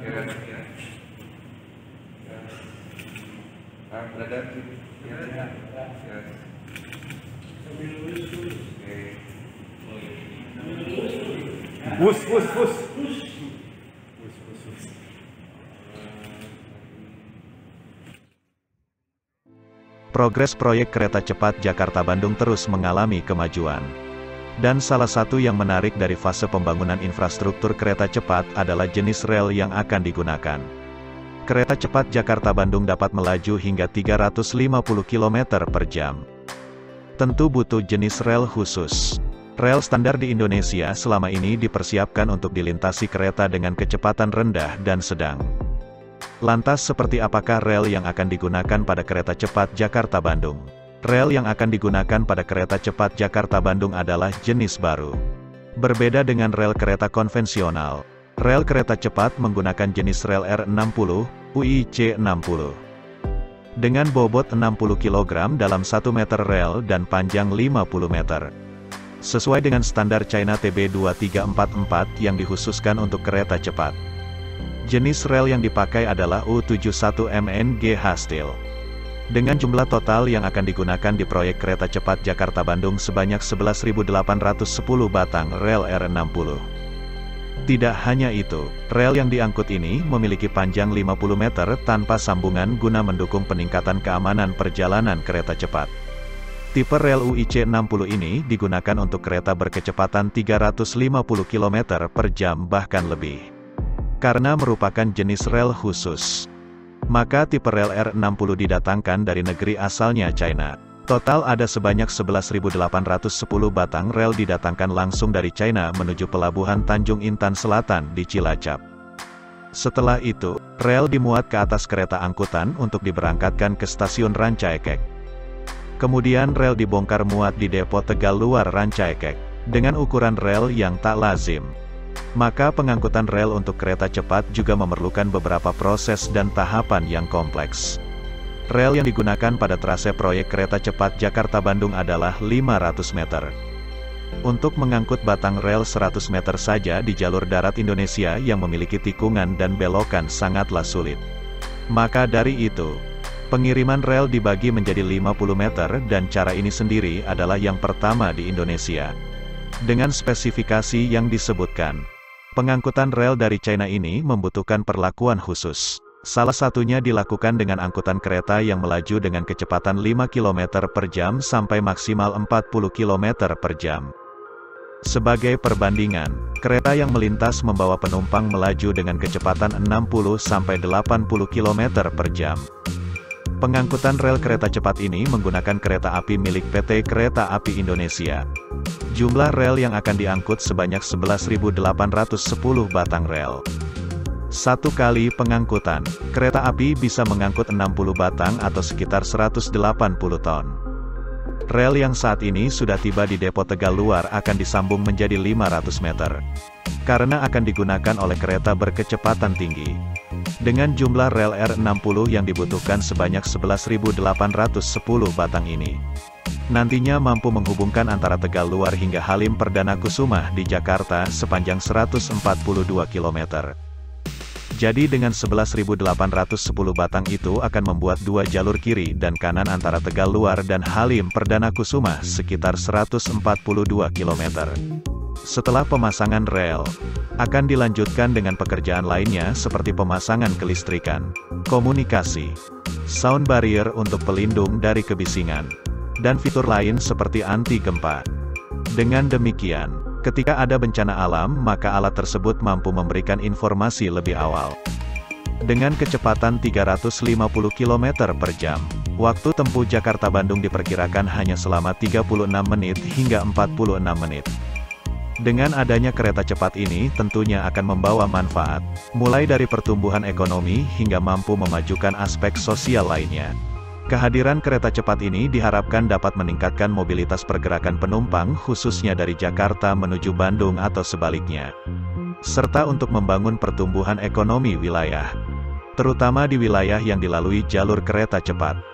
ya, ya. Brother, ya, ya, ya. Bus. Progres proyek kereta cepat Jakarta-Bandung terus mengalami kemajuan. Dan salah satu yang menarik dari fase pembangunan infrastruktur kereta cepat adalah jenis rel yang akan digunakan. Kereta cepat Jakarta-Bandung dapat melaju hingga 350 km per jam. Tentu butuh jenis rel khusus. Rel standar di Indonesia selama ini dipersiapkan untuk dilintasi kereta dengan kecepatan rendah dan sedang. Lantas seperti apakah rel yang akan digunakan pada kereta cepat Jakarta-Bandung? Rel yang akan digunakan pada kereta cepat Jakarta-Bandung adalah jenis baru. Berbeda dengan rel kereta konvensional, rel kereta cepat menggunakan jenis rel R60, UIC 60. Dengan bobot 60 kg dalam 1 meter rel dan panjang 50 meter. Sesuai dengan standar China TB 2344 yang dikhususkan untuk kereta cepat. Jenis rel yang dipakai adalah U71MNGH Steel. Dengan jumlah total yang akan digunakan di proyek kereta cepat Jakarta-Bandung sebanyak 11.810 batang rel R60. Tidak hanya itu, rel yang diangkut ini memiliki panjang 50 meter tanpa sambungan guna mendukung peningkatan keamanan perjalanan kereta cepat. Tipe rel UIC 60 ini digunakan untuk kereta berkecepatan 350 km per jam bahkan lebih. Karena merupakan jenis rel khusus, maka tipe rel R60 didatangkan dari negeri asalnya China. Total ada sebanyak 11.810 batang rel didatangkan langsung dari China menuju pelabuhan Tanjung Intan Selatan di Cilacap. Setelah itu, rel dimuat ke atas kereta angkutan untuk diberangkatkan ke stasiun Rancaekek. Kemudian rel dibongkar muat di depo Tegal Luar Rancaekek, dengan ukuran rel yang tak lazim. Maka pengangkutan rel untuk kereta cepat juga memerlukan beberapa proses dan tahapan yang kompleks. Rel yang digunakan pada trase proyek kereta cepat Jakarta-Bandung adalah 500 meter. Untuk mengangkut batang rel 100 meter saja di jalur darat Indonesia yang memiliki tikungan dan belokan sangatlah sulit. Maka dari itu, pengiriman rel dibagi menjadi 50 meter dan cara ini sendiri adalah yang pertama di Indonesia. Dengan spesifikasi yang disebutkan, pengangkutan rel dari China ini membutuhkan perlakuan khusus. Salah satunya dilakukan dengan angkutan kereta yang melaju dengan kecepatan 5 km per jam sampai maksimal 40 km per jam. Sebagai perbandingan, kereta yang melintas membawa penumpang melaju dengan kecepatan 60 sampai 80 km per jam. Pengangkutan rel kereta cepat ini menggunakan kereta api milik PT Kereta Api Indonesia. Jumlah rel yang akan diangkut sebanyak 11.810 batang rel. Satu kali pengangkutan, kereta api bisa mengangkut 60 batang atau sekitar 180 ton. Rel yang saat ini sudah tiba di depo Tegal Luar akan disambung menjadi 500 meter. Karena akan digunakan oleh kereta berkecepatan tinggi. Dengan jumlah rel R60 yang dibutuhkan sebanyak 11.810 batang ini. Nantinya mampu menghubungkan antara Tegal Luar hingga Halim Perdana Kusuma di Jakarta sepanjang 142 km. Jadi dengan 11.810 batang itu akan membuat dua jalur kiri dan kanan antara Tegal Luar dan Halim Perdana Kusuma sekitar 142 km. Setelah pemasangan rel, akan dilanjutkan dengan pekerjaan lainnya seperti pemasangan kelistrikan, komunikasi, sound barrier untuk pelindung dari kebisingan, dan fitur lain seperti anti gempa. Dengan demikian, ketika ada bencana alam maka alat tersebut mampu memberikan informasi lebih awal. Dengan kecepatan 350 km per jam, waktu tempuh Jakarta-Bandung diperkirakan hanya selama 36 menit hingga 46 menit. Dengan adanya kereta cepat ini tentunya akan membawa manfaat, mulai dari pertumbuhan ekonomi hingga mampu memajukan aspek sosial lainnya. Kehadiran kereta cepat ini diharapkan dapat meningkatkan mobilitas pergerakan penumpang khususnya dari Jakarta menuju Bandung atau sebaliknya. Serta untuk membangun pertumbuhan ekonomi wilayah, terutama di wilayah yang dilalui jalur kereta cepat.